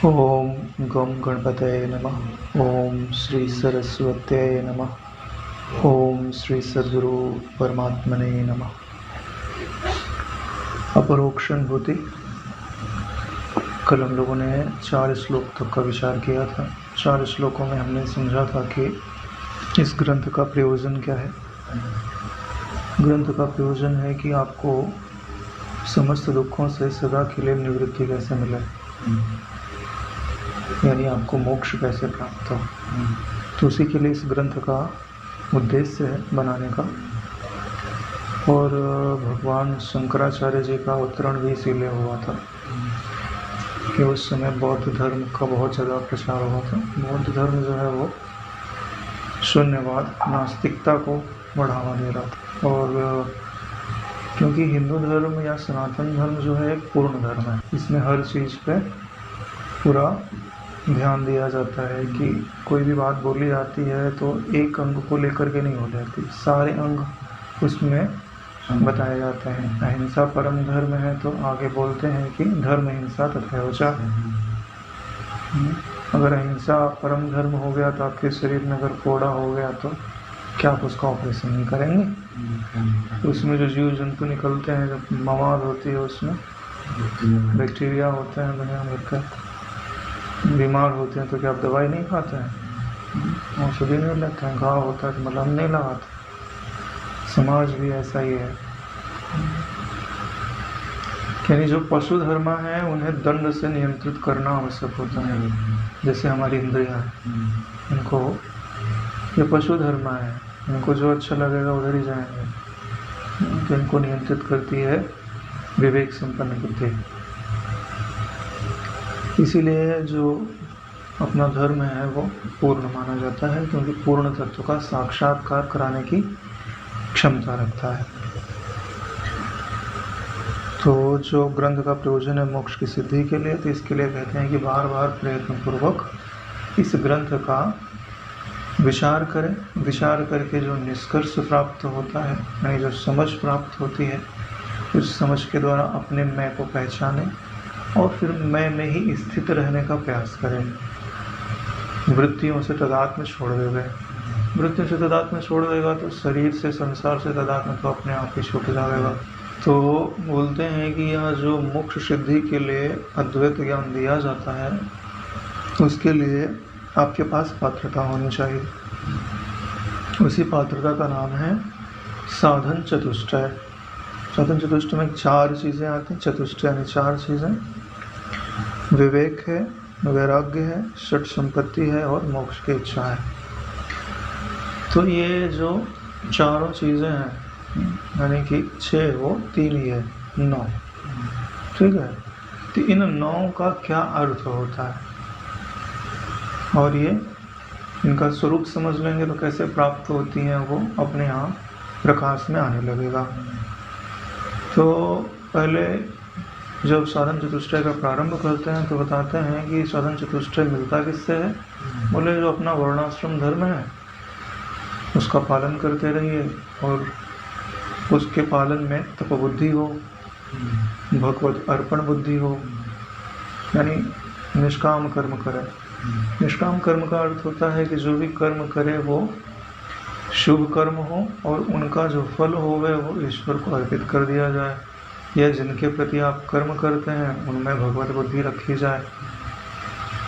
ओम गं गणपतये नमः। ओम श्री सरस्वत्यै नमः। ओम श्री सद्गुरु परमात्मने नमः। अपरोक्ष अनुभूति। कल हम लोगों ने 4 श्लोक तक का विचार किया था। 4 श्लोकों में हमने समझा था कि इस ग्रंथ का प्रयोजन क्या है। ग्रंथ का प्रयोजन है कि आपको समस्त दुखों से सदा के लिए निवृत्ति कैसे मिले, यानी आपको मोक्ष कैसे प्राप्त हो। तो उसी के लिए इस ग्रंथ का उद्देश्य है बनाने का। और भगवान शंकराचार्य जी का अवतरण भी इसीलिए हुआ था कि उस समय बौद्ध धर्म का बहुत ज़्यादा प्रचार हुआ था। बौद्ध धर्म जो है वो शून्यवाद, नास्तिकता को बढ़ावा दे रहा था। और क्योंकि हिंदू धर्म या सनातन धर्म जो है एक पूर्ण धर्म है, इसमें हर चीज़ पे पूरा ध्यान दिया जाता है कि कोई भी बात बोली जाती है तो एक अंग को लेकर के नहीं हो जाती, सारे अंग उसमें बताए जाते हैं। अहिंसा परम धर्म है तो आगे बोलते हैं कि धर्म हिंसा तथैवच। अगर अहिंसा परम धर्म हो गया तो आपके शरीर में अगर फोड़ा हो गया तो क्या आप उसका ऑपरेशन नहीं करेंगे? उसमें जो जीव जंतु निकलते हैं, जब मवाद होती है उसमें बैक्टीरिया होते हैं, दुनिया भर का बीमार होते हैं तो क्या आप दवाई नहीं खाते हैं? औषधि नहीं लेते हैं? घाव होता है तो मलहम नहीं लगाते? समाज भी ऐसा ही है। यानी जो पशु धर्म है उन्हें दंड से नियंत्रित करना आवश्यक होता है। जैसे हमारी इंद्रियां हैं, इनको ये पशु धर्म है, इनको जो अच्छा लगेगा उधर ही जाएंगे। तो इनको नियंत्रित करती है विवेक संपन्न बुद्धि। इसीलिए जो अपना धर्म है वो पूर्ण माना जाता है, क्योंकि पूर्ण तत्व का साक्षात्कार कराने की क्षमता रखता है। तो जो ग्रंथ का प्रयोजन है मोक्ष की सिद्धि के लिए, तो इसके लिए कहते हैं कि बार बार प्रयत्न पूर्वक इस ग्रंथ का विचार करें। विचार करके जो निष्कर्ष प्राप्त होता है, यानी जो समझ प्राप्त होती है, उस समझ के द्वारा अपने मैं को पहचानें और फिर मैं में ही स्थित रहने का प्रयास करें। वृत्तियों से तादात्म्य छोड़ देगा। वृत्तियों से तादात्म्य छोड़ देगा तो शरीर से, संसार से तादात्म्य तो अपने आप ही छूट जाएगा। तो बोलते हैं कि यह जो मोक्ष सिद्धि के लिए अद्वैत ज्ञान दिया जाता है, उसके लिए आपके पास पात्रता होनी चाहिए। उसी पात्रता का नाम है साधन चतुष्टय। साधन चतुष्टय में 4 चीज़ें आती हैं। चतुष्टय यानी 4 चीज़ें। विवेक है, वैराग्य है, षट संपत्ति है और मोक्ष की इच्छा है। तो ये जो चारों चीज़ें हैं, यानी कि 6 वो 3 ही है, 9। ठीक है। तो इन 9 का क्या अर्थ होता है और ये इनका स्वरूप समझ लेंगे तो कैसे प्राप्त होती हैं, वो अपने यहाँ प्रकाश में आने लगेगा। तो पहले जब साधन चतुष्टय का प्रारंभ करते हैं तो बताते हैं कि साधन चतुष्टय मिलता किससे है। बोले जो अपना वर्णाश्रम धर्म है उसका पालन करते रहिए और उसके पालन में तपबुद्धि हो, भगवत अर्पण बुद्धि हो, यानी निष्काम कर्म करे। निष्काम कर्म का अर्थ होता है कि जो भी कर्म करे वो शुभ कर्म हो और उनका जो फल होवे वो ईश्वर को अर्पित कर दिया जाए, या जिनके प्रति आप कर्म करते हैं उनमें भगवत बुद्धि रखी जाए।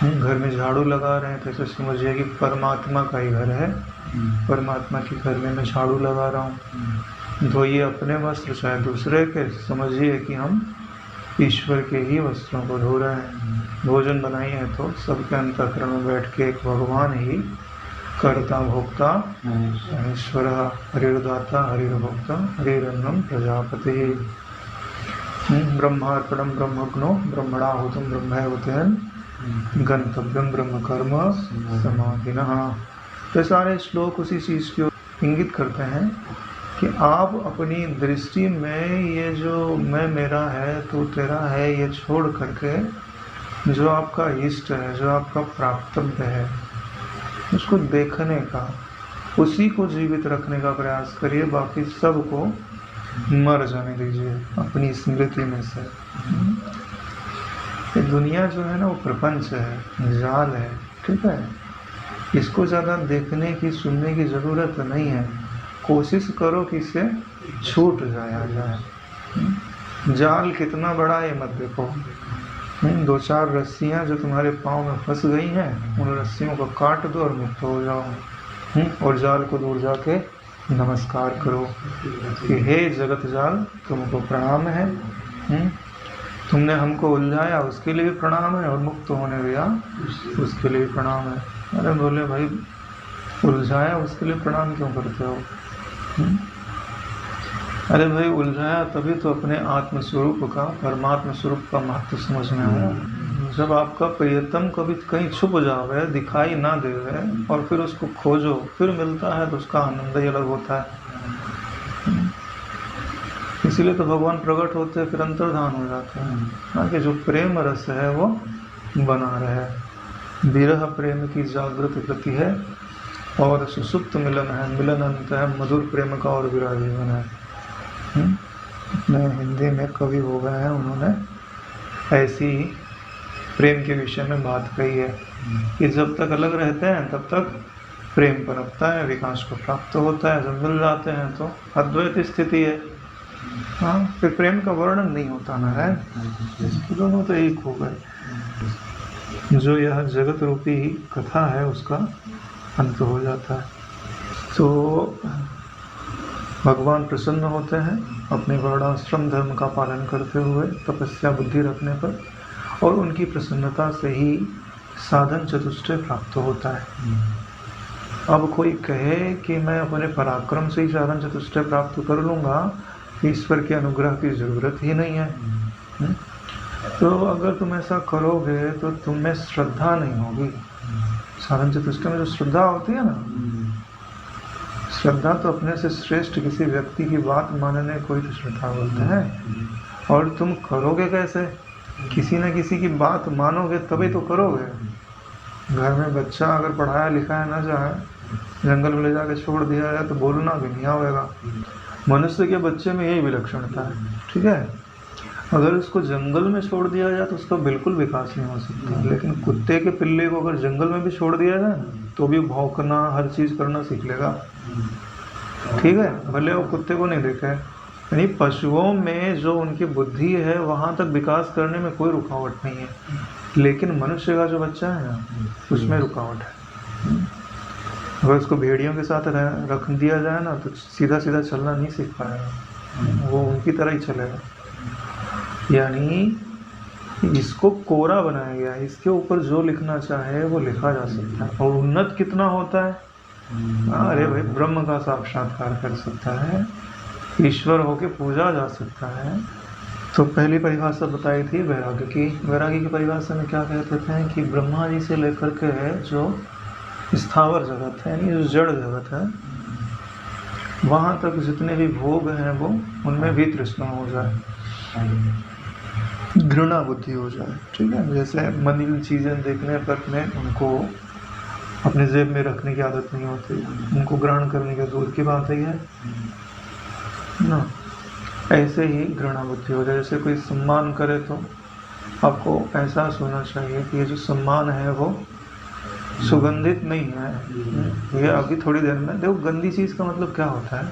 घर में झाड़ू लगा रहे हैं तो ऐसे समझिए कि परमात्मा का ही घर है, परमात्मा के घर में मैं झाड़ू लगा रहा हूँ। धोइए अपने वस्त्र चाहे दूसरे के, समझिए कि हम ईश्वर के ही वस्त्रों को धो रहे हैं। भोजन बनाइए तो सबके अंतःकरण में बैठ के एक भगवान ही कर्ता भोक्ता ईश्वर, हरिर्दाता हरिर्भोक्ता हरिरन्नम प्रजापति, ब्रह्मार्पणम ब्रह्मग्नो ब्रह्मणाहुतम ब्रह्मैवतेन गंतव्यम ब्रह्म कर्म समाधिनः। तो सारे श्लोक उसी चीज़ की इंगित करते हैं कि आप अपनी दृष्टि में ये जो मैं मेरा है तू तेरा है ये छोड़ करके जो आपका इष्ट है, जो आपका प्राप्तव्य है, उसको देखने का, उसी को जीवित रखने का प्रयास करिए। बाकी सबको मर जाने दीजिए अपनी स्मृति में से। ये दुनिया जो है ना वो प्रपंच है, जाल है, ठीक है। इसको ज़्यादा देखने की सुनने की ज़रूरत नहीं है। कोशिश करो कि इससे छूट जाया जाए। जाल कितना बड़ा है मत देखो। 2-4 रस्सियाँ जो तुम्हारे पाँव में फंस गई हैं, उन रस्सियों को काट दो और मुक्त हो जाओ। और जाल को दूर जाके नमस्कार करो कि हे जगत जाल, तुमको प्रणाम है। तुमने हमको उलझाया उसके लिए भी प्रणाम है, और मुक्त होने दिया उसके लिए भी प्रणाम है। अरे बोले भाई, उलझाया उसके लिए प्रणाम क्यों करते हो? अरे भाई, उलझाया तभी तो अपने आत्म स्वरूप का, परमात्मा स्वरूप का महत्व समझ में आया। जब आपका प्रियतम कभी कहीं छुप जावे, दिखाई ना देवे, और फिर उसको खोजो, फिर मिलता है, तो उसका आनंद ही अलग होता है। इसीलिए तो भगवान प्रकट होते हैं, फिर अंतर्धान हो जाते हैं, ताकि जो प्रेम रस है वो बना रहे। विरह प्रेम की जागृत गति है, और सुसुप्त मिलन है, मिलन अंत है, मधुर प्रेम का और विरह जीवन है। अपने हिंदी में कवि हो गए हैं, उन्होंने ऐसी प्रेम के विषय में बात कही है कि जब तक अलग रहते हैं तब तक प्रेम पनपता है, विकास को प्राप्त होता है, जब मिल जाते हैं तो अद्वैत स्थिति है। हाँ, फिर प्रेम का वर्णन नहीं होता ना है, दोनों तो एक हो गए। जो यह जगत रूपी कथा है उसका अंत हो जाता है। तो भगवान प्रसन्न होते हैं अपने वर्णाश्रम धर्म का पालन करते हुए, तपस्या बुद्धि रखने पर, और उनकी प्रसन्नता से ही साधन चतुष्टय प्राप्त होता है। अब कोई कहे कि मैं अपने पराक्रम से ही साधन चतुष्टय प्राप्त कर लूँगा, ईश्वर के अनुग्रह की ज़रूरत ही नहीं है, तो अगर तुम ऐसा करोगे तो तुम्हें श्रद्धा नहीं होगी। साधन चतुष्टय में जो श्रद्धा होती है ना, श्रद्धा तो अपने से श्रेष्ठ किसी व्यक्ति की बात मानने को ही तो श्रद्धा बोलते हैं। और तुम करोगे कैसे? किसी न किसी की बात मानोगे तभी तो करोगे। घर में बच्चा अगर पढ़ाया लिखाया ना जाए, जंगल में ले जाके छोड़ दिया जाए तो बोलना भी नहीं आएगा। मनुष्य के बच्चे में यही विलक्षणता है, ठीक है। अगर उसको जंगल में छोड़ दिया जाए तो उसका बिल्कुल विकास नहीं हो सकता, लेकिन कुत्ते के पिल्ले को अगर जंगल में भी छोड़ दिया जाए तो भी भौंकना, हर चीज़ करना सीख लेगा, ठीक है, भले वो कुत्ते को नहीं देखे। यानी पशुओं में जो उनकी बुद्धि है वहाँ तक विकास करने में कोई रुकावट नहीं है, लेकिन मनुष्य का जो बच्चा है ना, उसमें रुकावट है। अगर उसको भेड़ियों के साथ रख दिया जाए ना तो सीधा सीधा चलना नहीं सीख पाएगा, वो उनकी तरह ही चलेगा। यानी इसको कोरा बनाया गया है, इसके ऊपर जो लिखना चाहे वो लिखा जा सकता है। और उन्नत कितना होता है? अरे भाई, ब्रह्म का साक्षात्कार कर सकता है, ईश्वर होके पूजा जा सकता है। तो पहली परिभाषा बताई थी वैराग्य की। वैराग्य की परिभाषा में क्या कहते थे कि ब्रह्मा जी से लेकर के जो स्थावर जगत है, यानी जो जड़ जगत है, वहाँ तक जितने भी भोग हैं वो उनमें भी तृष्णा हो जाए, घृणा बुद्धि हो जाए, ठीक है। जैसे मलिन चीज़ें देखने पर में उनको अपने जेब में रखने की आदत नहीं होती, उनको ग्रहण करने के दूर की बात है ना। ऐसे ही घृणा बुद्धि हो जाए। जैसे कोई सम्मान करे तो आपको एहसास होना चाहिए कि ये जो सम्मान है वो सुगंधित नहीं है। ये अभी थोड़ी देर में देखो, गंदी चीज़ का मतलब क्या होता है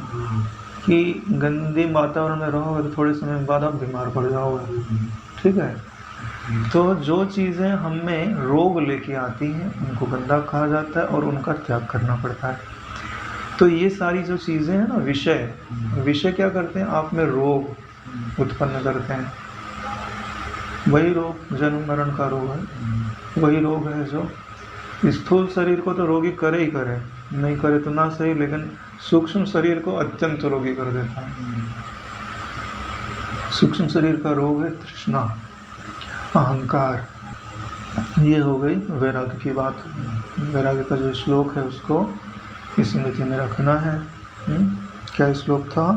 कि गंदी वातावरण में रहोगे तो थोड़े समय बाद आप बीमार पड़ जाओगे, ठीक है। तो जो चीज़ें हमें रोग लेके आती हैं उनको गंदा कहा जाता है और उनका त्याग करना पड़ता है। तो ये सारी जो चीज़ें हैं ना, विषय क्या करते हैं? आप में रोग उत्पन्न करते हैं। वही रोग जन्म मरण का रोग है, वही रोग है जो स्थूल शरीर को तो रोगी करे ही करे, नहीं करे तो ना सही, लेकिन सूक्ष्म शरीर को अत्यंत रोगी कर देता है। सूक्ष्म शरीर का रोग है तृष्णा, अहंकार। ये हो गई वैराग्य की बात। वैराग्य का जो श्लोक है उसको स्मृति में रखना है। क्या श्लोक था?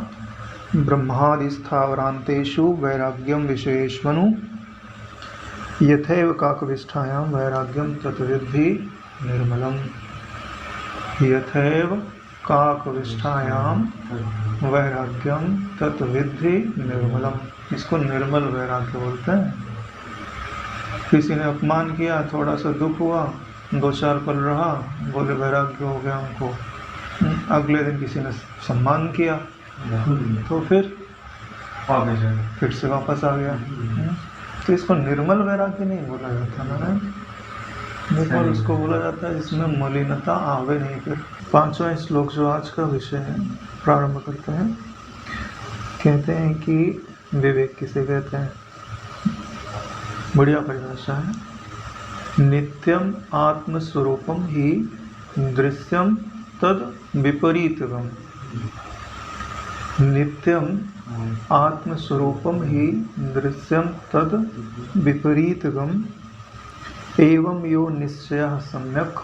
ब्रह्मादि स्थावरांतेषु वैराग्यम विषयेष्वनु यथैव काकविष्ठायां वैराग्यम तत्विद्धि निर्मलम। यथैव काकविष्ठायां वैराग्यम तत्विद्धि निर्मलम। इसको निर्मल वैराग्य बोलते हैं। किसी ने अपमान किया, थोड़ा सा दुख हुआ, 2-4 पल रहा, बोले वैराग्य हो गया हमको। अगले दिन किसी ने सम्मान किया तो फिर से वापस आ गया। तो इसको निर्मल वैराग्य नहीं बोला जाता ना, निर्मल उसको बोला जाता है जिसमें मलिनता आवे नहीं। फिर 5वां श्लोक जो आज का विषय है, प्रारंभ करते हैं। कहते हैं कि विवेक किसे कहते हैं? बढ़िया परिभाषा है। नित्यम आत्मस्वरूपम ही दृश्यम तद विपरीतगम। नित्यम आत्मस्वरूपम ही दृश्यम तद विपरीतगम एवं यो निश्चयः सम्यक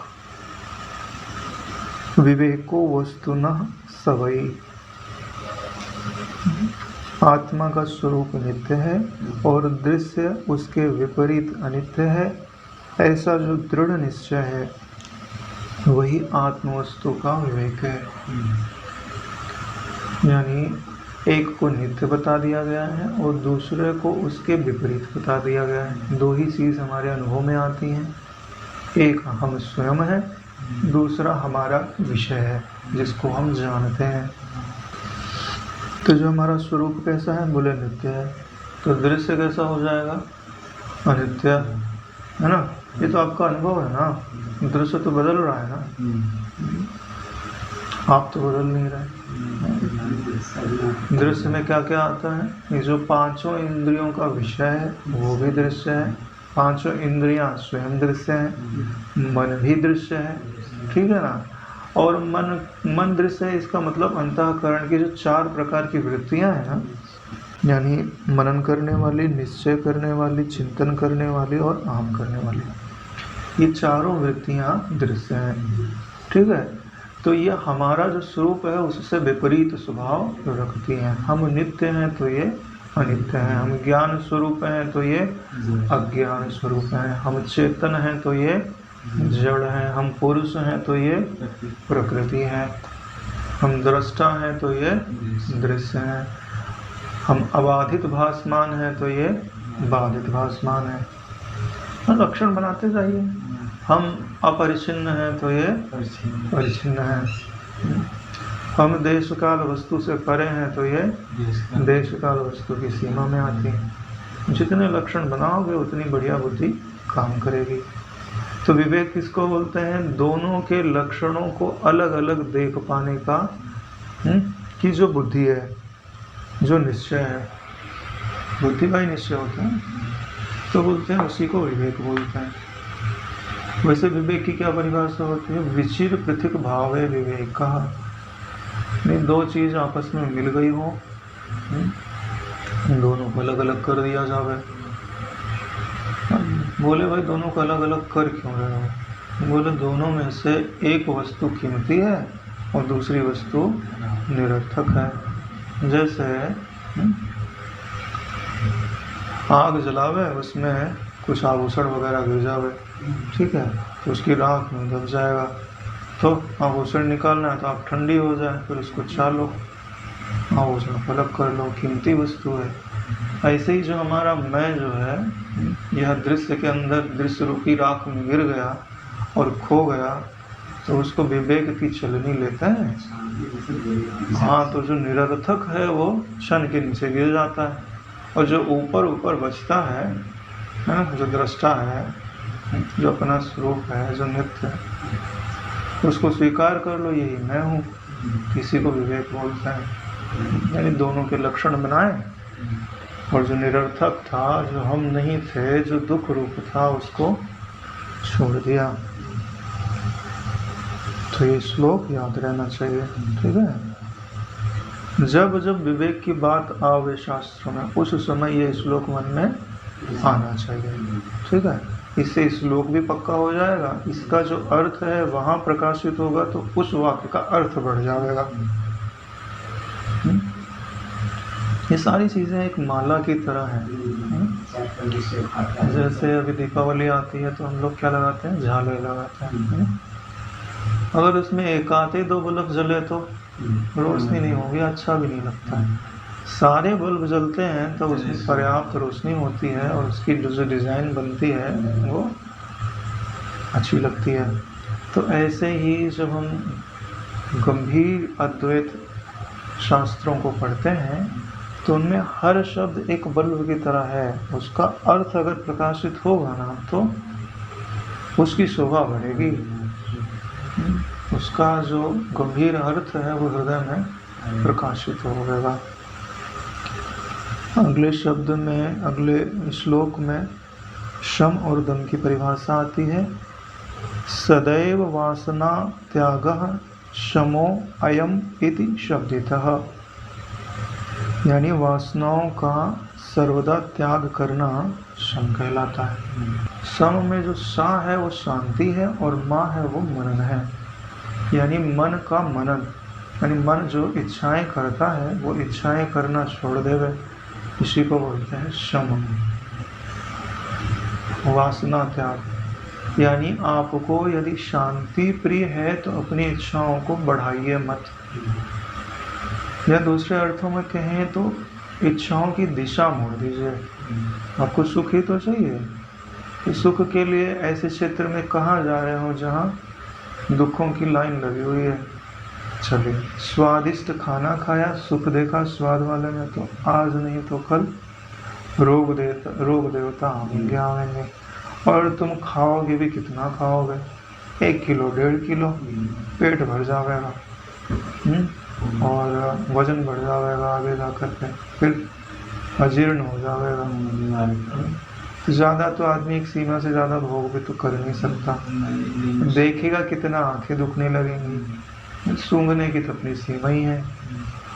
विवेको वस्तुनः सवै। आत्मा का स्वरूप नित्य है और दृश्य उसके विपरीत अनित्य है। ऐसा जो दृढ़ निश्चय है वही आत्मवस्तु का विवेक है। यानी एक को नित्य बता दिया गया है और दूसरे को उसके विपरीत बता दिया गया है। दो ही चीज़ हमारे अनुभव में आती हैं, एक हम स्वयं है, दूसरा हमारा विषय है जिसको हम जानते हैं। तो जो हमारा स्वरूप कैसा है? बोले नित्य है। तो दृश्य कैसा हो जाएगा? अनित्य है ना। ये तो आपका अनुभव है ना, दृश्य तो बदल रहा है ना, आप तो बदल नहीं रहे। दृश्य में क्या क्या आता है? ये जो 5 इंद्रियों का विषय है वो भी दृश्य है। 5 इंद्रियां स्वयं दृश्य हैं, मन भी दृश्य है, ठीक है ना। और मन दृश्य है, इसका मतलब अंतःकरण की जो 4 प्रकार की वृत्तियां हैं ना, यानी मनन करने वाली, निश्चय करने वाली, चिंतन करने वाली और आम करने वाली, ये चारों वृत्तियां दृश्य हैं, ठीक है। तो ये हमारा जो स्वरूप है उससे विपरीत स्वभाव रखती हैं। हम नित्य हैं तो ये अनित्य हैं, हम ज्ञान स्वरूप हैं तो ये अज्ञान स्वरूप हैं, हम चेतन हैं तो ये जड़ हैं, हम पुरुष हैं तो ये प्रकृति है, हम दृष्टा हैं तो ये दृश्य हैं, हम अबाधित भासमान हैं तो ये बाधित भासमान है। लक्षण बनाते जाइए। हम अपरिचिन्न हैं तो ये परिचिन्न है। हम देश काल वस्तु से परे हैं तो ये देश काल वस्तु की सीमा में आती हैं। जितने लक्षण बनाओगे उतनी बढ़िया बुद्धि काम करेगी। तो विवेक किसको बोलते हैं? दोनों के लक्षणों को अलग अलग देख पाने का की जो बुद्धि है, जो निश्चय है, बुद्धि का ही निश्चय होता है तो बोलते हैं, उसी को विवेक बोलते हैं। वैसे विवेक की क्या परिभाषा होती है? विचिर पृथक भावे विवेक कहा। नहीं, 2 चीज आपस में मिल गई हो, दोनों को अलग अलग कर दिया जावे। बोले भाई दोनों को अलग अलग कर क्यों रहे हो? बोले दोनों में से एक वस्तु कीमती है और दूसरी वस्तु निरर्थक है। जैसे आग जलावे, उसमें कुछ आभूषण वगैरह गिर जावे, ठीक है, तो उसकी राख में दब जाएगा। तो आभूषण निकालना है तो आप ठंडी हो जाए, फिर उसको चालो, आभूषण अलग कर लो, कीमती वस्तु है। ऐसे ही जो हमारा मैं जो है, यह दृश्य के अंदर दृश्य रूपी राख में गिर गया और खो गया, तो उसको विवेक की चलनी लेते हैं। हाँ, तो जो निरर्थक है वो क्षण के नीचे गिर जाता है, और जो ऊपर ऊपर बचता है ना, जो दृष्टा है, जो अपना स्वरूप है, जो नित्य है, उसको स्वीकार कर लो, यही मैं हूँ। किसी को विवेक बोलते हैं। यानी दोनों के लक्षण बनाए, और जो निरर्थक था, जो हम नहीं थे, जो दुख रूप था, उसको छोड़ दिया। तो ये श्लोक याद रहना चाहिए, ठीक है। जब जब विवेक की बात आवे शास्त्र में, उस समय ये श्लोक मन में आना चाहिए, ठीक है। इससे श्लोक भी पक्का हो जाएगा, इसका जो अर्थ है वहाँ प्रकाशित होगा तो उस वाक्य का अर्थ बढ़ जाएगा। ये सारी चीज़ें एक माला की तरह हैं। जैसे अभी दीपावली आती है तो हम लोग क्या लगाते हैं? झालर लगाते हैं। अगर उसमें 1 आधे 2 बल्ब जले तो रोशनी नहीं होगी, अच्छा भी नहीं लगता है। सारे बल्ब जलते हैं तो उसमें पर्याप्त रोशनी होती है और उसकी जो डिज़ाइन बनती है वो अच्छी लगती है। तो ऐसे ही जब हम गंभीर अद्वैत शास्त्रों को पढ़ते हैं तो उनमें हर शब्द एक बल्ब की तरह है। उसका अर्थ अगर प्रकाशित होगा ना तो उसकी शोभा बढ़ेगी। उसका जो गंभीर अर्थ है वो हृदय में प्रकाशित होगा। अगले शब्द में, अगले श्लोक में शम और दम की परिभाषा आती है। सदैव वासना त्यागः शमो अयम इति शब्दितः, यानी वासनाओं का सर्वदा त्याग करना शम कहलाता है। सम में जो सा है वो शांति है और मा है वो मनन है, यानी मन का मनन, यानी मन जो इच्छाएं करता है वो इच्छाएं करना छोड़ देवे, इसी को बोलते हैं शम। वासना त्याग, यानी आपको यदि शांति प्रिय है तो अपनी इच्छाओं को बढ़ाइए मत, या दूसरे अर्थों में कहें तो इच्छाओं की दिशा मोड़ दीजिए। आपको सुख ही तो चाहिए, इस सुख के लिए ऐसे क्षेत्र में कहाँ जा रहे हो जहाँ दुखों की लाइन लगी हुई है। चलिए, स्वादिष्ट खाना खाया, सुख देखा स्वाद वाले में, तो आज नहीं तो कल रोग देवता आएंगे आवेंगे, और तुम खाओगे भी कितना खाओगे, 1 किलो 1.5 किलो, पेट भर जाएगा और वजन बढ़ जाएगा आगे जा कर के, फिर अजीर्ण हो जाएगा। ज़्यादा तो आदमी एक सीमा से ज़्यादा भोग भी तो कर नहीं सकता। देखेगा कितना आंखें दुखने लगेंगी, सूंघने की तो अपनी सीमा ही है,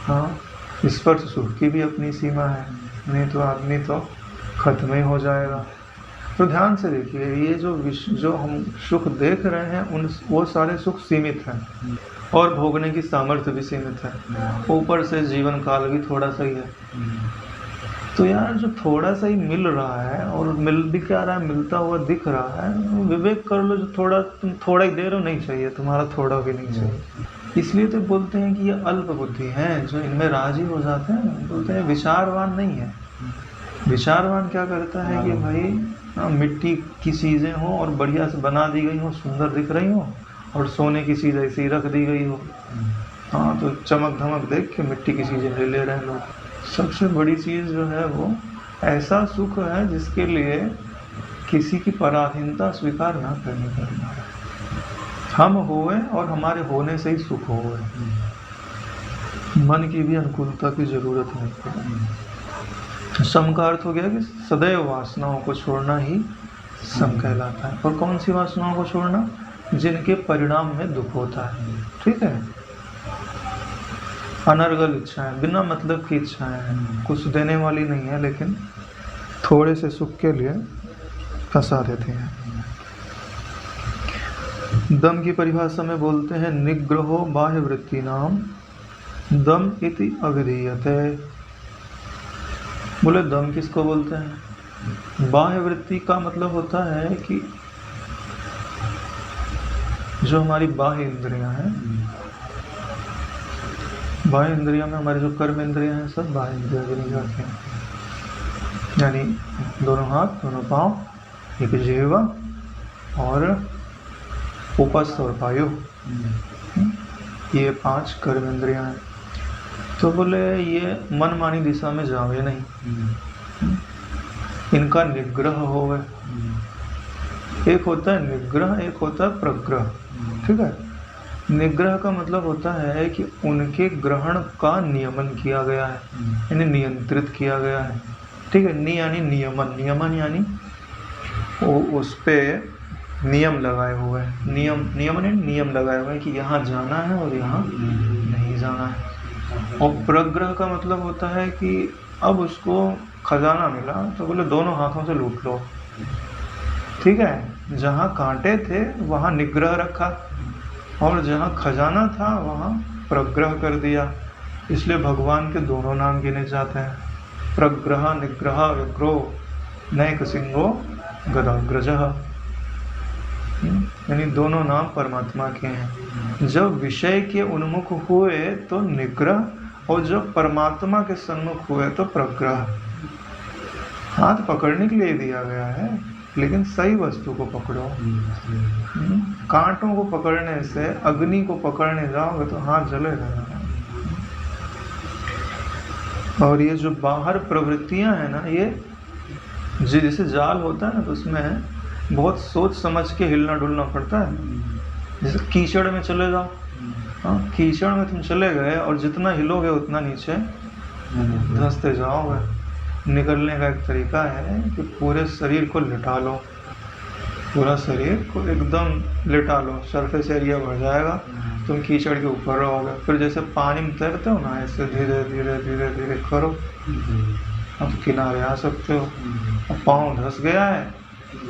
हाँ, स्पर्श सुख की भी अपनी सीमा है, नहीं तो आदमी तो खत्म ही हो जाएगा। तो ध्यान से देखिए, ये जो हम सुख देख रहे हैं वो सारे सुख सीमित हैं और भोगने की सामर्थ्य भी सीमित है, ऊपर से जीवन काल भी थोड़ा सा ही है। तो यार जो थोड़ा सा ही मिल रहा है, और मिल भी क्या रहा है, मिलता हुआ दिख रहा है, विवेक कर लो, जो तुम थोड़ा ही दे रहे हो, नहीं चाहिए तुम्हारा, थोड़ा भी नहीं चाहिए। इसलिए तो बोलते हैं कि ये अल्प बुद्धि हैं जो इनमें राजी हो जाते हैं, बोलते हैं विचारवान नहीं है। विचारवान क्या करता है कि भाई मिट्टी की चीज़ें हों और बढ़िया से बना दी गई हों, सुंदर दिख रही हों, और सोने की चीज़ ऐसी ही रख दी गई हो, हाँ, तो चमक धमक देख के मिट्टी की चीज़ें ले रहे हैं लोग। सबसे बड़ी चीज़ जो है वो ऐसा सुख है जिसके लिए किसी की पराधीनता स्वीकार ना करनी पड़े, हम होए और हमारे होने से ही सुख होए, मन की भी अनुकूलता की जरूरत नहीं पड़े। सम का अर्थ हो गया कि सदैव वासनाओं को छोड़ना ही सम कहलाता है। और कौन सी वासनाओं को छोड़ना? जिनके परिणाम में दुख होता है, ठीक है, अनर्गल इच्छाएं, बिना मतलब की इच्छाएं हैं, कुछ देने वाली नहीं है लेकिन थोड़े से सुख के लिए फंसा देते हैं। दम की परिभाषा में बोलते हैं निग्रहो बाह्य वृत्ति नाम दम इति अविधीयते। बोले दम किसको बोलते हैं? बाह्य वृत्ति का मतलब होता है कि जो हमारी बाह्य इंद्रियां हैं, बाह्य इंद्रियों में हमारे जो कर्म इंद्रियां हैं सब बाह्य इंद्रियां गिनी जाती हैं, यानी दोनों हाथ, दोनों पाँव, एक जिह्वा और उपस्थ और वायु, ये 5 कर्म इंद्रियां हैं। तो बोले ये मनमानी दिशा में जावे नहीं, इनका निग्रह होवे। एक होता है निग्रह, एक होता है प्रग्रह, ठीक है। निग्रह का मतलब होता है कि उनके ग्रहण का नियमन किया गया है, यानी नियंत्रित किया गया है, ठीक है। यानी नियमन, नियमन यानी उस पे नियम लगाए हुए हैं, नियमन नियम लगाए हुए हैं कि यहाँ जाना है और यहाँ नहीं जाना है। और प्रग्रह का मतलब होता है कि अब उसको खजाना मिला तो बोले दोनों हाथों से लूट लो, ठीक है। जहाँ कांटे थे वहाँ निग्रह रखा और जहाँ खजाना था वहाँ प्रग्रह कर दिया। इसलिए भगवान के दोनों नाम गिने जाते हैं, प्रग्रह, निग्रह, विग्रो, नैक सिंहो गदाग्रजः, यानी दोनों नाम परमात्मा के हैं। जब विषय के उन्मुख हुए तो निग्रह और जब परमात्मा के सन्मुख हुए तो प्रग्रह। हाथ पकड़ने के लिए दिया गया है, लेकिन सही वस्तु को पकड़ो। कांटों को पकड़ने से, अग्नि को पकड़ने जाओगे तो हाथ जलेगा। और ये जो बाहर प्रवृत्तियां हैं ना, ये जैसे जाल होता है ना, तो उसमें बहुत सोच समझ के हिलना डुलना पड़ता है। जैसे कीचड़ में चले जाओ, हाँ, कीचड़ में तुम चले गए और जितना हिलोगे उतना नीचे धंसते जाओगे। निकलने का एक तरीका है कि पूरे शरीर को लिटा लो, पूरा शरीर को एकदम लिटा लो, सरफेस एरिया बढ़ जाएगा, तुम कीचड़ के ऊपर रहोगे। फिर जैसे पानी में तैरते हो ना, ऐसे धीरे धीरे धीरे धीरे करो, अब किनारे आ सकते हो। अब पाँव धंस गया है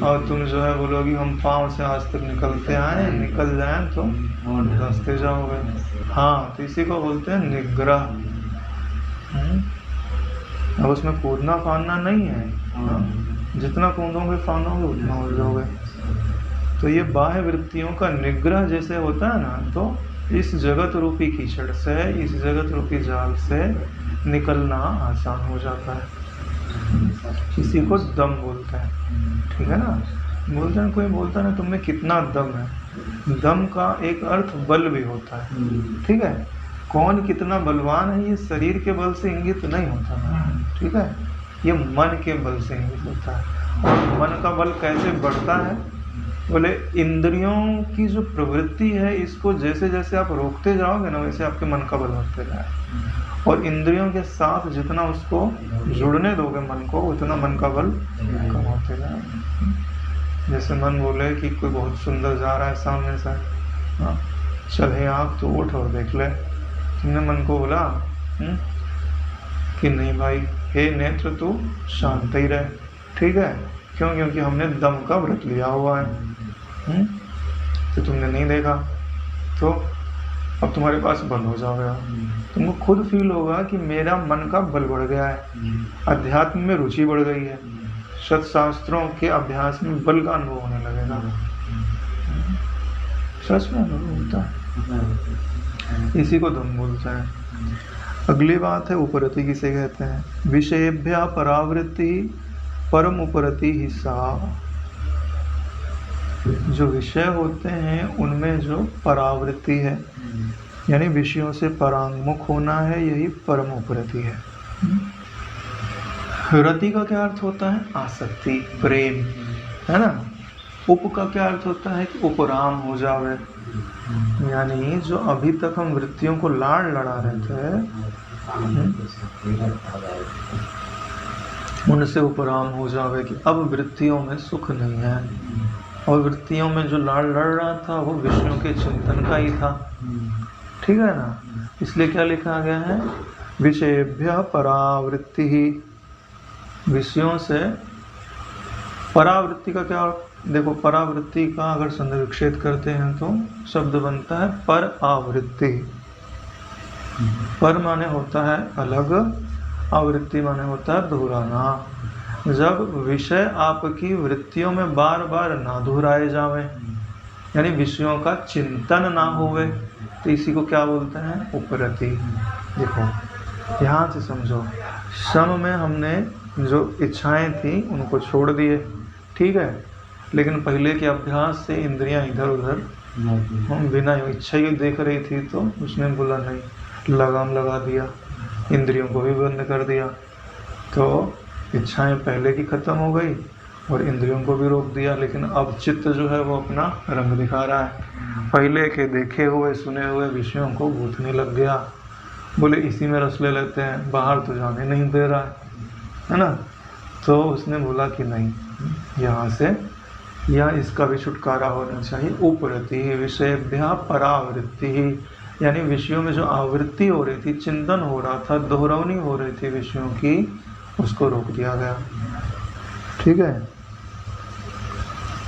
और तुम जो है बोलोगी हम पाँव से आज तक निकलते आए, निकल जाए तो धंसते जाओगे। हाँ, तो इसी को बोलते हैं निग्रह। अब उसमें कूदना फानना नहीं है, जितना कूदोगे फानोगे उतना हो जाओगे। तो ये बाह्य वृत्तियों का निग्रह जैसे होता है ना, तो इस जगत रूपी कीचड़ से, इस जगत रूपी जाल से निकलना आसान हो जाता है। इसी को दम बोलते हैं, ठीक है ना। बोलते हैं, कोई बोलता है ना तुम में कितना दम है। दम का एक अर्थ बल भी होता है, ठीक है। कौन कितना बलवान है ये शरीर के बल से इंगित नहीं होता है, ठीक है। ये मन के बल से इंगित होता है। और मन का बल कैसे बढ़ता है, बोले इंद्रियों की जो प्रवृत्ति है, इसको जैसे जैसे आप रोकते जाओगे ना, वैसे आपके मन का बल बढ़ते जाए। और इंद्रियों के साथ जितना उसको जुड़ने दोगे मन को, उतना मन का बल कम होते जाए। जैसे मन बोले कि कोई बहुत सुंदर जा रहा है सामने से, हाँ चल हे आँख तो उठ और देख ले। तुमने मन को बोला कि नहीं भाई, हे नेत्र तू शांत ही रहे, ठीक है। क्यों? क्योंकि हमने दम का व्रत लिया हुआ है। तो तुमने नहीं देखा, तो अब तुम्हारे पास बल हो जाएगा। तुमको खुद फील होगा कि मेरा मन का बल बढ़ गया है, अध्यात्म में रुचि बढ़ गई है, सत्शास्त्रों के अभ्यास में बल का अनुभव होने लगेगा। सच में अनुभव होता है, इसी को दम बोलते हैं। अगली बात है उपरति, किसे कहते हैं? विषयेभ्य परावृत्ति परम उपरति ही सा। जो विषय होते हैं उनमें जो परावृत्ति है, यानी विषयों से परांगमुख होना है, यही परम उपरति है। रति का क्या अर्थ होता है? आसक्ति, प्रेम, है ना। उप का क्या अर्थ होता है? कि उपराम हो जावे, यानी जो अभी तक हम वृत्तियों को लाड़ लड़ा रहे थे उनसे उपराम हो जावे, कि अब वृत्तियों में सुख नहीं है। और वृत्तियों में जो लाड़ लड़ रहा था वो विषयों के चिंतन का ही था, ठीक है ना। इसलिए क्या लिखा गया है? विषयेभ्य परावृत्ति ही। विषयों से परावृत्ति का क्या? देखो, परावृत्ति का अगर संधि विक्षेप करते हैं तो शब्द बनता है पर आवृत्ति। पर माने होता है अलग, आवृत्ति माने होता है दोहराना। जब विषय आपकी वृत्तियों में बार बार ना दोहराए जावे, यानी विषयों का चिंतन ना होवे, तो इसी को क्या बोलते हैं? उपरति। देखो ध्यान से समझो, सम में हमने जो इच्छाएं थी उनको छोड़ दिए, ठीक है। लेकिन पहले के अभ्यास से इंद्रियां इधर उधर हम बिना इच्छा ही देख रही थी, तो उसने बोला नहीं, लगाम लगा दिया, इंद्रियों को भी बंद कर दिया। तो इच्छाएं पहले की खत्म हो गई और इंद्रियों को भी रोक दिया। लेकिन अब चित्त जो है वो अपना रंग दिखा रहा है, पहले के देखे हुए सुने हुए विषयों को भूतने लग गया। बोले इसी में रस ले लेते हैं, बाहर तो जाने नहीं दे रहा है ना। तो उसने बोला कि नहीं, यहाँ से या इसका भी छुटकारा होना चाहिए। उपरति विषयेभ्यः परावृत्ति, यानी विषयों में जो आवृत्ति हो रही थी, चिंतन हो रहा था, दोहरावनी हो रही थी विषयों की, उसको रोक दिया गया, ठीक है।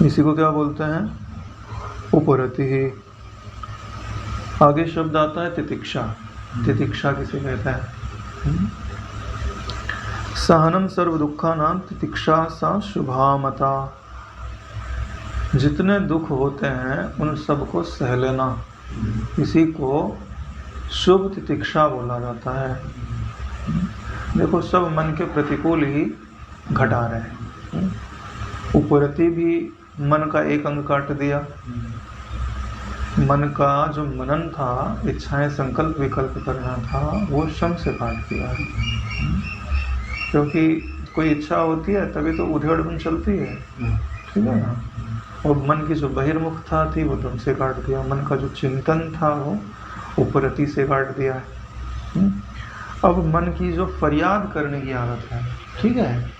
इसी को क्या बोलते हैं? उपरति ही। आगे शब्द आता है तितिक्षा। तितिक्षा किसे कहते हैं? सहनम सर्व दुखानां तितिक्षा सा शुभा मता। जितने दुख होते हैं उन सबको सह लेना, इसी को शुभ तितिक्षा बोला जाता है। देखो सब मन के प्रतिकूल ही घटा रहे हैं। उपरति भी मन का एक अंग काट दिया, मन का जो मनन था, इच्छाएं संकल्प विकल्प करना था, वो शम से काट दिया। क्योंकि कोई इच्छा होती है तभी तो उधेड़ बन चलती है, ठीक है ना। और मन की जो बहिर्मुखता थी वो तुम से काट दिया, मन का जो चिंतन था वो उपरति से काट दिया है। अब मन की जो फरियाद करने की आदत है, ठीक है,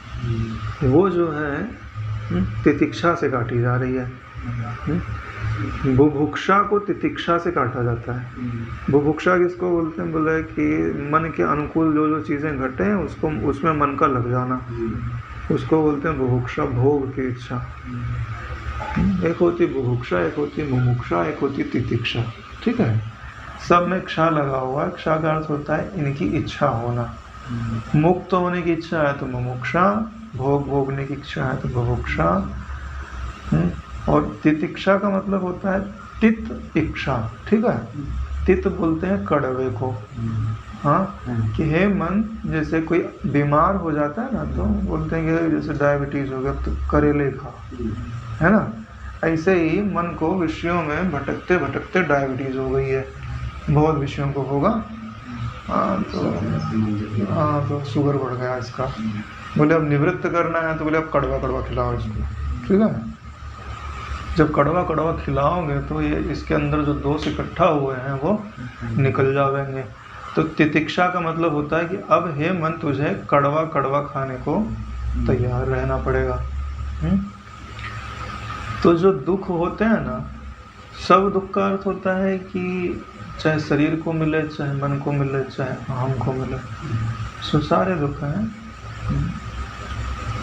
वो जो है तितिक्षा से काटी जा रही है। बुभुक्षा को तितिक्षा से काटा जाता है। बुभुक्षा किसको बोलते हैं? बोले कि मन के अनुकूल जो जो चीज़ें घटे हैं उसको, उसमें मन का लग जाना, उसको बोलते हैं बुभुक्षा, भोग की इच्छा। एक होती बुभुक्षा, एक होती मुमुक्षा, एक होती तितिक्षा, ठीक है। सब में क्षा लगा हुआ है। क्षा का अर्थ होता है इनकी इच्छा होना। मुक्त होने की इच्छा है तो मुमुक्षा, भोग भोगने की इच्छा है तो बुभुक्षा। और तितिक्षा का मतलब होता है तित इच्छा, ठीक है। तित बोलते हैं कड़वे को, हाँ, कि हे मन, जैसे कोई बीमार हो जाता है ना तो बोलते हैं कि जैसे डायबिटीज हो गया तो करेले खा, है ना। ऐसे ही मन को विषयों में भटकते भटकते डायबिटीज हो गई है, बहुत विषयों को होगा, हाँ तो शुगर बढ़ गया इसका। बोले अब निवृत्त करना है तो बोले अब कड़वा कड़वा खिलाओ इसको, ठीक है। जब कड़वा कड़वा खिलाओगे तो ये इसके अंदर जो दोष इकट्ठा हुए हैं वो निकल जाएंगे। तो तितिक्षा का मतलब होता है कि अब हे मन, तुझे कड़वा कड़वा खाने को तैयार रहना पड़ेगा। तो जो दुख होते हैं ना, सब दुख का अर्थ होता है कि चाहे शरीर को मिले, चाहे मन को मिले, चाहे अहम को मिले, सो सारे दुख हैं।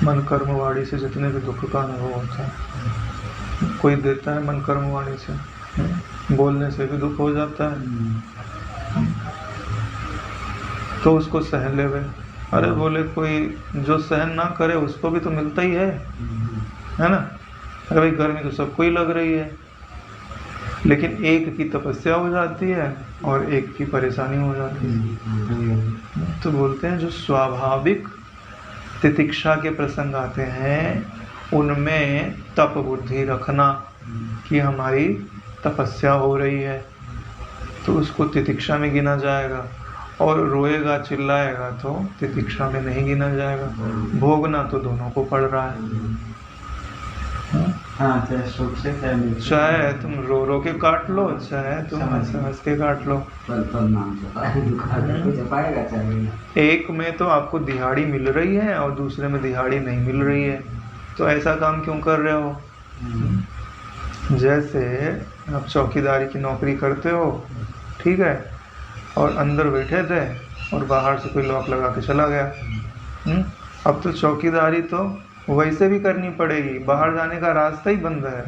मन कर्म वाणी से जितने भी दुख का अनुभव होता है, कोई देता है मन कर्म वाणी से, बोलने से भी दुख हो जाता है तो उसको सहन लेवे। अरे बोले कोई जो सहन ना करे उसको भी तो मिलता ही है ना। अरे भाई गर्मी तो सबको ही लग रही है, लेकिन एक की तपस्या हो जाती है और एक की परेशानी हो जाती है। तो बोलते हैं जो स्वाभाविक तितिक्षा के प्रसंग आते हैं उनमें तप बुद्धि रखना कि हमारी तपस्या हो रही है तो उसको तितिक्षा में गिना जाएगा, और रोएगा चिल्लाएगा तो तितिक्षा में नहीं गिना जाएगा। भोगना तो दोनों को पड़ रहा है, हाँ, चाहे सुख से चाहे तुम रो रो के काट लो, चाहे तुम हंस हंस के काट लो। एक में तो आपको दिहाड़ी मिल रही है और दूसरे में दिहाड़ी नहीं मिल रही है, तो ऐसा काम क्यों कर रहे हो? जैसे आप चौकीदारी की नौकरी करते हो, ठीक है, और अंदर बैठे थे और बाहर से कोई लॉक लगा के चला गया। अब तो चौकीदारी तो वैसे भी करनी पड़ेगी, बाहर जाने का रास्ता ही बंद है।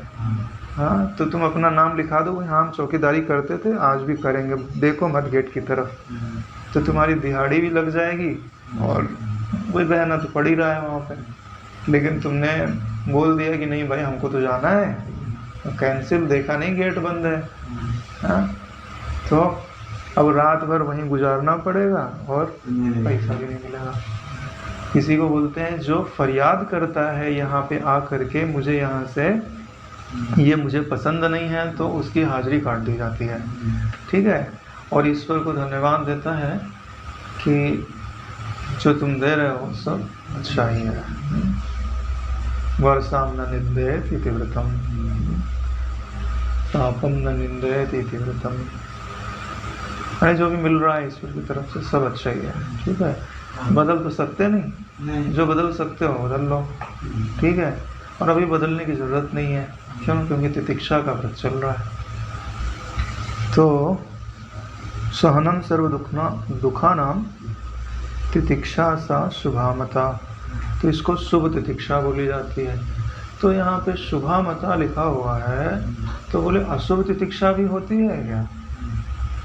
हाँ, तो तुम अपना नाम लिखा दो, हाँ हम चौकीदारी करते थे, आज भी करेंगे, देखो मत गेट की तरफ, तो तुम्हारी दिहाड़ी भी लग जाएगी और वही रहना तो पड़ ही रहा है वहाँ पे। लेकिन तुमने बोल दिया कि नहीं भाई हमको तो जाना है, तो कैंसिल, देखा नहीं गेट बंद है। हाँ, तो अब रात भर वहीं गुजारना पड़ेगा और पैसा भी नहीं मिलेगा। किसी को बोलते हैं जो फरियाद करता है यहाँ पे आ करके मुझे यहाँ से ये मुझे पसंद नहीं है, तो उसकी हाजिरी काट दी जाती है, ठीक है। और ईश्वर को धन्यवाद देता है कि जो तुम दे रहे हो सब अच्छा ही है। वर्षाम न निंदेत इति व्रतम, तापम न निंदेत इति व्रतम। अरे जो भी मिल रहा है ईश्वर की तरफ से सब अच्छा ही है, ठीक है। बदल तो सकते नहीं, जो बदल सकते हो बदल लो, ठीक है। और अभी बदलने की ज़रूरत नहीं है, क्यों? क्योंकि तितिक्षा का व्रत चल रहा है। तो सहनम सर्व दुखा नाम तितिक्षा सा शुभामता, तो इसको शुभ तितिक्षा बोली जाती है। तो यहाँ पे शुभामता लिखा हुआ है, तो बोले अशुभ तितिक्षा भी होती है क्या?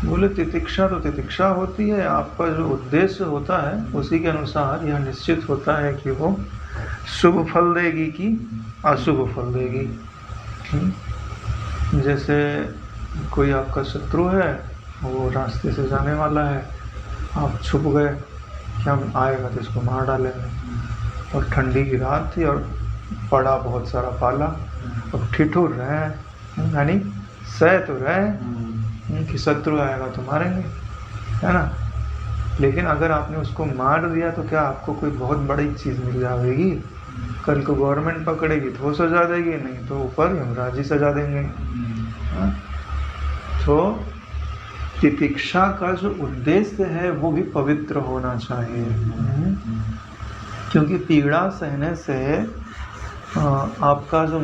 बोले तितिक्षा तो तितिक्षा होती है, आपका जो उद्देश्य होता है उसी के अनुसार यह निश्चित होता है कि वो शुभ फल देगी कि अशुभ फल देगी। जैसे कोई आपका शत्रु है वो रास्ते से जाने वाला है, आप छुप गए कि हम आएगा तो इसको मार डालेंगे। और ठंडी की रात थी और पड़ा बहुत सारा पाला, और ठिठुर रहे हैं, यानी सह तो रहे हैं कि शत्रु आएगा तो मारेंगे, है ना। लेकिन अगर आपने उसको मार दिया तो क्या आपको कोई बहुत बड़ी चीज़ मिल जाएगी? कल को गवर्नमेंट पकड़ेगी तो वो सजा देगी, नहीं तो ऊपर यमराज ही सजा देंगे। तो तितिक्षा का जो उद्देश्य है वो भी पवित्र होना चाहिए, क्योंकि पीड़ा सहने से आपका जो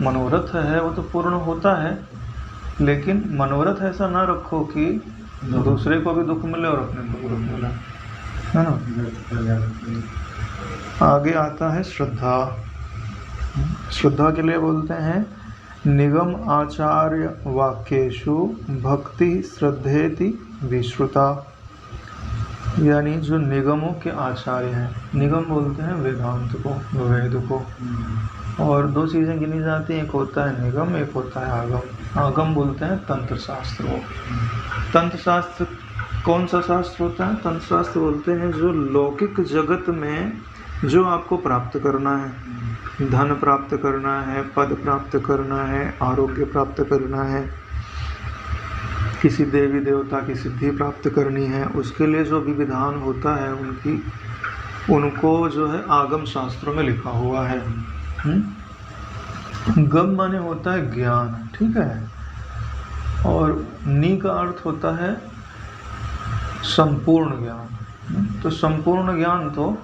मनोरथ है वो तो पूर्ण होता है, लेकिन मनोरथ ऐसा ना रखो कि दूसरे को भी दुख मिले और अपने को भी दुख मिले, है ना। आगे आता है श्रद्धा। श्रद्धा के लिए बोलते हैं निगम आचार्य वाक्येषु भक्ति श्रद्धेति विश्रुता, यानी जो निगमों के आचार्य हैं, निगम बोलते हैं वेदांत को, वेद को। और दो चीज़ें गिनी जाती हैं, एक होता है निगम, एक होता है आगम। आगम बोलते हैं तंत्र शास्त्र को। तंत्र शास्त्र कौन सा शास्त्र होता है? तंत्र शास्त्र बोलते हैं जो लौकिक जगत में जो आपको प्राप्त करना है, धन प्राप्त करना है, पद प्राप्त करना है, आरोग्य प्राप्त करना है, किसी देवी देवता की सिद्धि प्राप्त करनी है, उसके लिए जो भी विधान होता है उनको जो है आगम शास्त्रों में लिखा हुआ है। गम माने होता है ज्ञान, ठीक है, और नी का अर्थ होता है संपूर्ण ज्ञान। तो संपूर्ण ज्ञान तो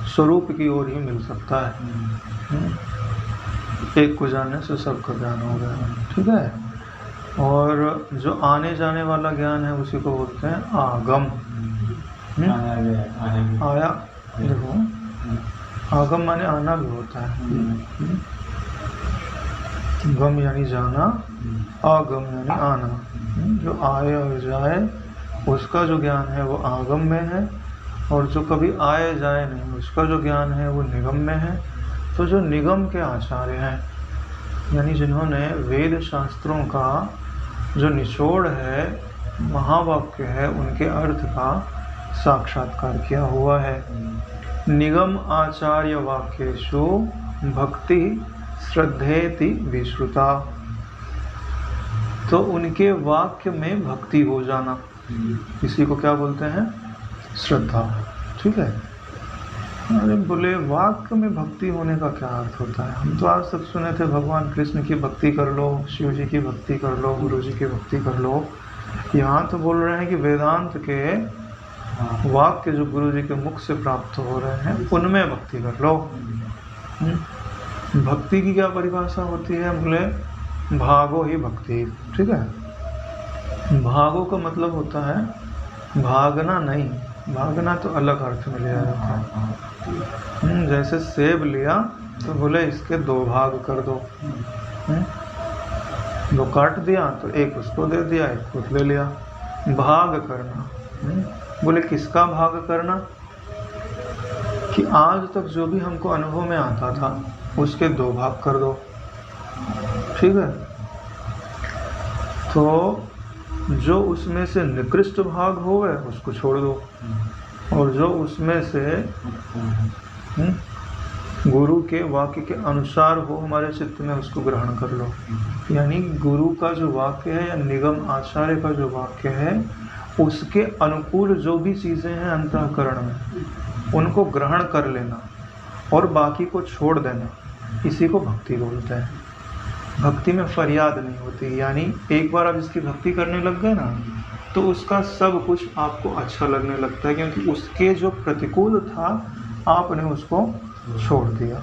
स्वरूप की ओर ही मिल सकता है। एक को जानने से सबका ज्ञान हो गया, ठीक है। और जो आने जाने वाला ज्ञान है उसी को बोलते हैं आगम। आया, देखो आगम माने आना भी होता है। गम यानी जाना, आगम यानी आना। जो आए और जाए उसका जो ज्ञान है वो आगम में है, और जो कभी आए जाए नहीं उसका जो ज्ञान है वो निगम में है। तो जो निगम के आचार्य हैं, यानी जिन्होंने वेद शास्त्रों का जो निचोड़ है, महावाक्य है, उनके अर्थ का साक्षात्कार किया हुआ है। निगम आचार्य वाक्येषु भक्ति श्रद्धेति विश्रुता, तो उनके वाक्य में भक्ति हो जाना, इसी को क्या बोलते हैं? श्रद्धा, ठीक है। अरे बोले वाक्य में भक्ति होने का क्या अर्थ होता है? हम तो आज तक सुने थे भगवान कृष्ण की भक्ति कर लो, शिव जी की भक्ति कर लो, गुरु जी की भक्ति कर लो। यहाँ तो बोल रहे हैं कि वेदांत के वाक्य जो गुरु जी के मुख से प्राप्त हो रहे हैं उनमें भक्ति कर लो। भक्ति की क्या परिभाषा होती है? बोले भागो ही भक्ति, ठीक है। भागो का मतलब होता है भागना नहीं, भागना तो अलग अर्थ में लिया जाता है। जैसे सेब लिया तो बोले इसके दो भाग कर दो, दो काट दिया तो एक उसको दे दिया, एक खुद ले लिया। भाग करना, बोले किसका भाग करना? कि आज तक जो भी हमको अनुभव में आता था उसके दो भाग कर दो, ठीक है। तो जो उसमें से निकृष्ट भाग हो गए उसको छोड़ दो, और जो उसमें से गुरु के वाक्य के अनुसार हो हमारे चित्त में उसको ग्रहण कर लो। यानी गुरु का जो वाक्य है या निगम आचार्य का जो वाक्य है उसके अनुकूल जो भी चीज़ें हैं अंतःकरण में उनको ग्रहण कर लेना और बाकी को छोड़ देना, इसी को भक्ति बोलते हैं। भक्ति में फरियाद नहीं होती, यानी एक बार आप इसकी भक्ति करने लग गए ना तो उसका सब कुछ आपको अच्छा लगने लगता है, क्योंकि उसके जो प्रतिकूल था आपने उसको छोड़ दिया।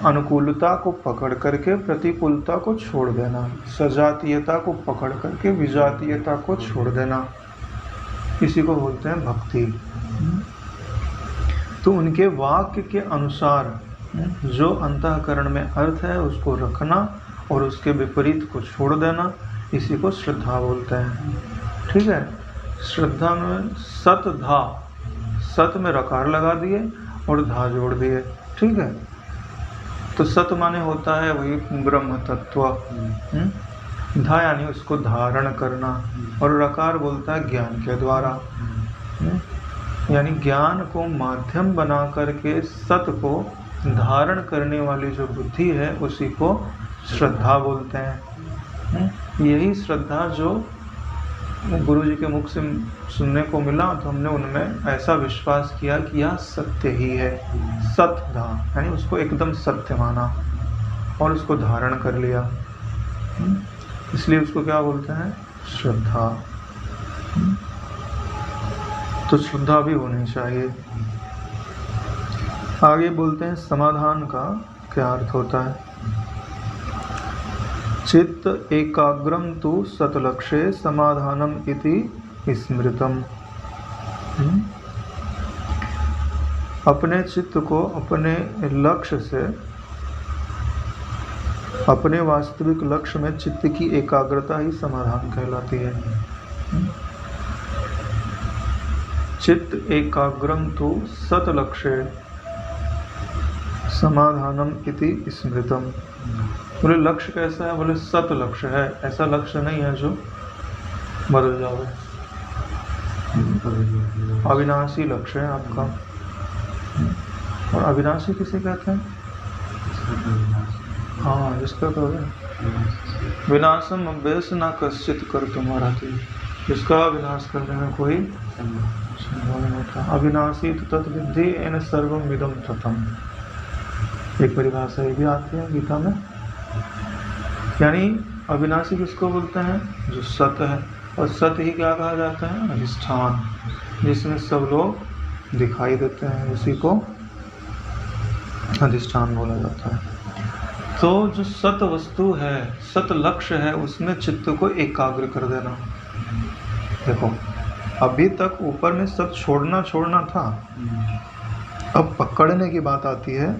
अनुकूलता को पकड़ करके प्रतिकूलता को छोड़ देना, सजातीयता को पकड़ करके विजातीयता को छोड़ देना, इसी को बोलते हैं भक्ति। तो उनके वाक्य के अनुसार जो अंतःकरण में अर्थ है उसको रखना और उसके विपरीत को छोड़ देना, इसी को श्रद्धा बोलते हैं, ठीक है। श्रद्धा में सत धा, सत में रकार लगा दिए और धा जोड़ दिए, ठीक है। तो सत माने होता है वही ब्रह्म तत्व, धा यानी उसको धारण करना, और रकार बोलता है ज्ञान के द्वारा। यानी ज्ञान को माध्यम बना करके सत को धारण करने वाली जो बुद्धि है उसी को श्रद्धा बोलते हैं। यही श्रद्धा जो गुरु जी के मुख से सुनने को मिला, तो हमने उनमें ऐसा विश्वास किया कि यह सत्य ही है, सत्धा, यानी उसको एकदम सत्य माना और उसको धारण कर लिया, इसलिए उसको क्या बोलते हैं, श्रद्धा। तो श्रद्धा भी होनी चाहिए। आगे बोलते हैं समाधान का क्या अर्थ होता है। चित्त एकाग्रम तु सतलक्ष्ये समाधानम इति स्मृतम। अपने चित्त को अपने लक्ष्य से, अपने वास्तविक लक्ष्य में चित्त की एकाग्रता ही समाधान कहलाती है। चित्त एकाग्रम तु सतलक्ष्ये समाधानम इति स्मृतम। बोले लक्ष्य कैसा है, बोले सत लक्ष्य है, ऐसा लक्ष्य नहीं है जो बदल जावे, अविनाशी लक्ष्य है आपका। और अविनाशी किसे कहते हैं, हाँ जिसका तो विनाशम अभ्यस न कश्चित कर तुम्हारा, जिसका विनाश करने में कोई संभव नहीं था। अविनाशी तत् विद्धि एन सर्वम विदम ततम, एक परिभाषा ये भी आती है गीता में। यानी अविनाशी किसको बोलते हैं, जो सत है, और सत ही क्या कहा जाता है, अधिष्ठान, जिसमें सब लोग दिखाई देते हैं, उसी को अधिष्ठान बोला जाता है। तो जो सत वस्तु है, सत लक्ष्य है, उसमें चित्त को एकाग्र कर देना। देखो अभी तक ऊपर में सब छोड़ना था, अब पकड़ने की बात आती है।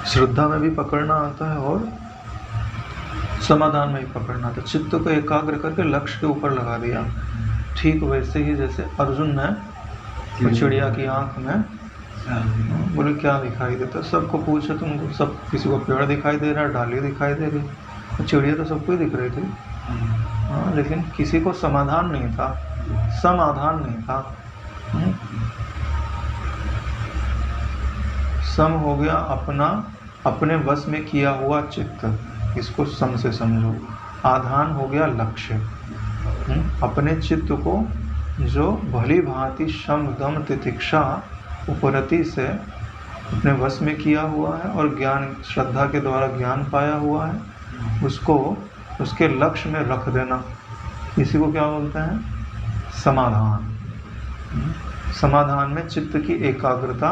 श्रद्धा में भी पकड़ना आता है और समाधान में भी पकड़ना आता है। चित्त को एकाग्र करके लक्ष्य के ऊपर लगा दिया। ठीक वैसे ही जैसे अर्जुन ने चिड़िया की आंख में बोले क्या दिखाई देता, सबको पूछे तुमको, सब किसी को पेड़ दिखाई दे रहा है, डाली दिखाई दे रही, चिड़िया तो सबको ही दिख रही थी, हाँ, लेकिन किसी को समाधान नहीं था, समाधान नहीं था। सम हो गया अपने वश में किया हुआ चित्त, इसको सम से समझो। आधान हो गया लक्ष्य, अपने चित्त को जो भली भांति शम दम तितिक्षा उपरति से अपने वश में किया हुआ है और ज्ञान श्रद्धा के द्वारा ज्ञान पाया हुआ है, उसको उसके लक्ष्य में रख देना, इसी को क्या बोलते हैं, समाधान। समाधान में चित्त की एकाग्रता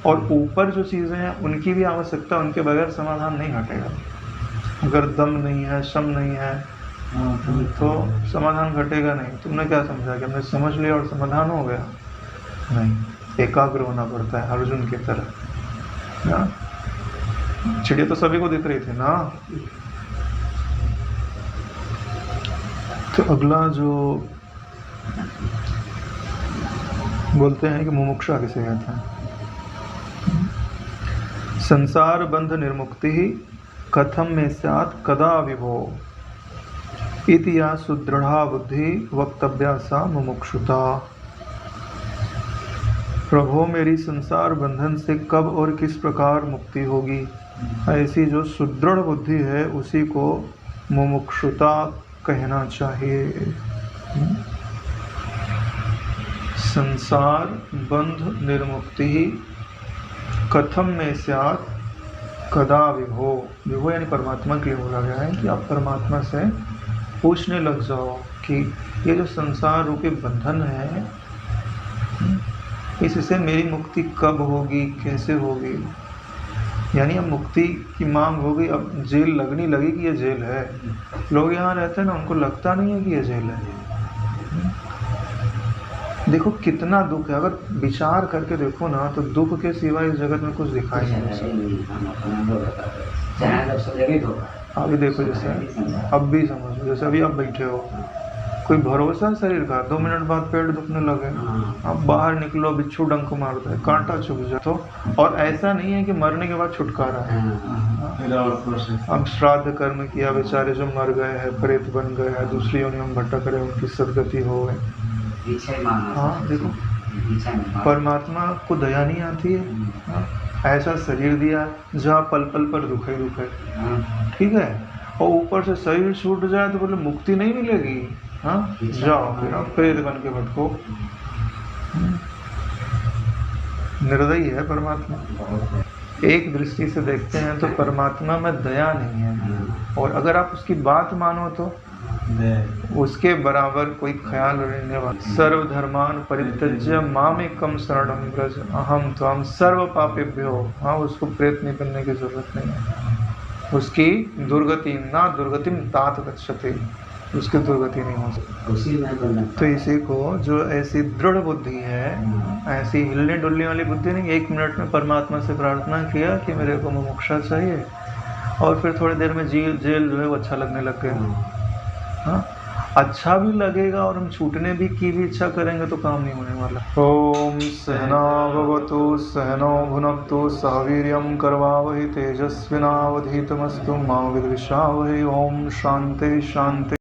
और ऊपर जो चीज़ें हैं उनकी भी आवश्यकता, उनके बगैर समाधान नहीं घटेगा। अगर दम नहीं है, शम नहीं है, तो समाधान घटेगा नहीं। तुमने क्या समझा कि हमने समझ लिया और समाधान हो गया, नहीं, एकाग्र होना पड़ता है अर्जुन की तरह ना। चिड़िया तो सभी को दिख रही थी ना। तो अगला जो बोलते हैं कि मुमुक्षा किसे कहते हैं। संसार बंध निर्मुक्ति कथम में स्यात् कदा विभो इति या सुदृढ़ा बुद्धि वक्तव्या सा मुमुक्षुता। प्रभो मेरी संसार बंधन से कब और किस प्रकार मुक्ति होगी, ऐसी जो सुदृढ़ बुद्धि है उसी को मुमुक्षुता कहना चाहिए। संसार बंध निर्मुक्ति कथम में स्यात् कदा विभो। विभो यानी परमात्मा के लिए बोला गया है कि आप परमात्मा से पूछने लग जाओ कि ये जो संसार रूपी बंधन है, इससे मेरी मुक्ति कब होगी, कैसे होगी। यानी अब मुक्ति की मांग होगी, अब जेल लगनी लगी कि ये जेल है। लोग यहाँ रहते हैं ना, उनको लगता नहीं है कि ये जेल है। देखो कितना दुख है, अगर विचार करके देखो ना तो दुख के सिवा इस जगत में कुछ दिखाई नहीं। अभी देखो जैसे अब भी समझो, जैसे अभी आप बैठे हो, कोई भरोसा शरीर का, 2 मिनट बाद पेट दुखने लगे, आप बाहर निकलो, बिच्छू डंक मारता है, कांटा चुभ जाए तो, और ऐसा नहीं है कि मरने के बाद छुटकारा है। फिर और प्रोसेस। अब श्राद्ध कर्म किया, बेचारे जो मर गए हैं, प्रेत बन गए हैं, दूसरी योनि में भटक रहे, उनकी सदगति हो गई। हाँ देखो, परमात्मा को दया नहीं आती है। हाँ, ऐसा शरीर दिया जहाँ पल पल पर दुख है, ठीक है, और ऊपर से शरीर छूट जाए तो बोले मुक्ति नहीं मिलेगी। हाँ, जाओ फिर आप प्रेत बन के भटको। निर्दयी है परमात्मा। एक दृष्टि से देखते हैं तो परमात्मा में दया नहीं है, और अगर आप उसकी बात मानो तो उसके बराबर कोई ख्याल रहने वाला। सर्वधर्मान परित्यज्य मामेकम शरणं व्रज अहम त्वं सर्व पापेभ्यो। हाँ, उसको प्रेत नहीं बनने की जरूरत नहीं है। उसकी दुर्गति ना दुर्गतिम तात गच्छति, उसकी दुर्गति नहीं हो सकती। तो इसी को जो ऐसी दृढ़ बुद्धि है, ऐसी हिलने डुलने वाली बुद्धि नहीं, 1 मिनट में परमात्मा से प्रार्थना किया कि मेरे को मोक्षा चाहिए, और फिर थोड़ी देर में जेल जो है वो अच्छा लगने लग गया। हाँ, अच्छा भी लगेगा और हम छूटने भी की भी इच्छा करेंगे तो काम नहीं होने वाला। ओम सहना भवतु सहनौ भुनक्तु सह वीर्यं करवावहै तेजस्विनावधीतमस्तु मा विद्विषावहै। ओम शांति शांति।